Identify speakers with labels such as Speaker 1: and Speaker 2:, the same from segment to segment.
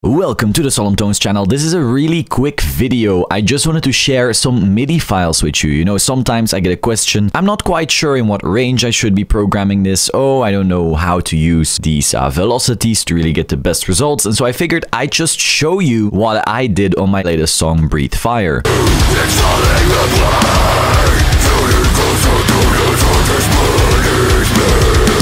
Speaker 1: Welcome to the Solemn Tones channel. This is a really quick video. I just wanted to share some MIDI files with you. You know, sometimes I get a question. I'm not quite sure in what range I should be programming this. Oh, I don't know how to use these velocities to really get the best results. And so I figured I'd just show you what I did on my latest song, Breathe Fire.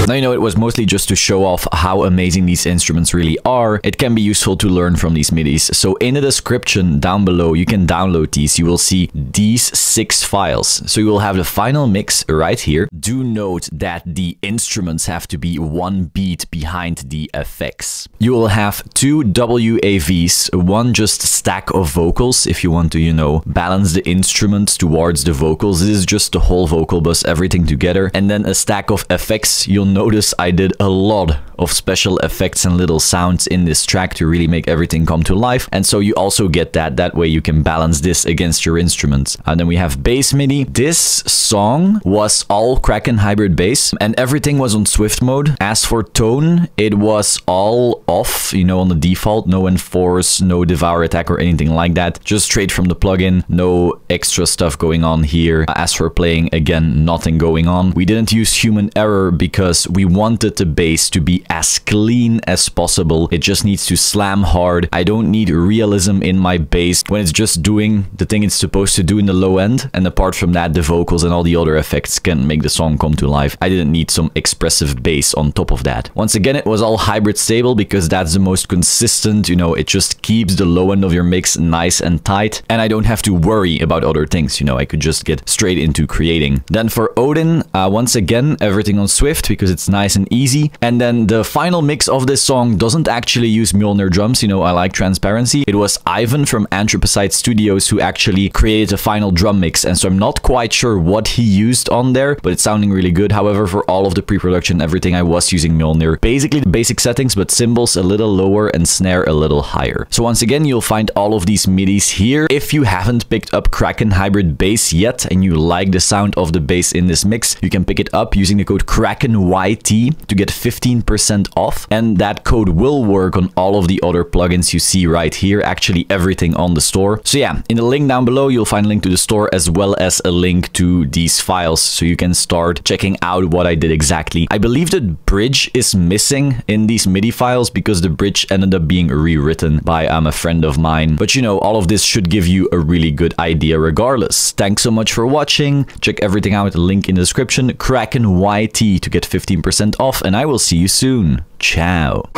Speaker 1: Now, you know, it was mostly just to show off how amazing these instruments really are. It can be useful to learn from these MIDIs. So in the description down below, you can download these. You will see these 6 files. So you will have the final mix right here. Do note that the instruments have to be 1 beat behind the effects. You will have 2 WAVs, one just stack of vocals if you want to, you know, balance the instruments towards the vocals. This is just the whole vocal bus, everything together. And then a stack of effects. You'll notice I did a lot of special effects and little sounds in this track to really make everything come to life. And so you also get that way you can balance this against your instruments. And then we have bass MIDI. This song was all Kraken hybrid bass and everything was on Swift mode. As for tone, it was all off, you know, on the default. No enforce, no devour attack or anything like that. Just straight from the plugin. No extra stuff going on here. As for playing, again, nothing going on. We didn't use human error because we wanted the bass to be as clean as possible. It just needs to slam hard. I don't need realism in my bass when it's just doing the thing it's supposed to do in the low end. And apart from that, the vocals and all the other effects can make the song come to life. I didn't need some expressive bass on top of that. Once again, it was all hybrid stable because that's the most consistent, you know, it just keeps the low end of your mix nice and tight. And I don't have to worry about other things, you know, I could just get straight into creating. Then for Odin, once again, everything on Swift because it's nice and easy. And then the final mix of this song doesn't actually use Mjolnir drums. You know, I like transparency. It was Ivan from Anthropocide Studios who actually created a final drum mix. And so I'm not quite sure what he used on there, but it's sounding really good. However, for all of the pre-production, everything, I was using Mjolnir. Basically the basic settings, but cymbals a little lower and snare a little higher. So once again, you'll find all of these MIDIs here. If you haven't picked up Kraken hybrid bass yet and you like the sound of the bass in this mix, you can pick it up using the code KrakenYT to get 15% off, and that code will work on all of the other plugins you see right here, actually everything on the store. So yeah, in the link down below you'll find a link to the store as well as a link to these files so you can start checking out what I did exactly. I believe the bridge is missing in these MIDI files because the bridge ended up being rewritten by a friend of mine, but you know, all of this should give you a really good idea regardless. Thanks so much for watching. Check everything out, link in the description, KrakenYT to get 15% off, and I will see you soon. Ciao.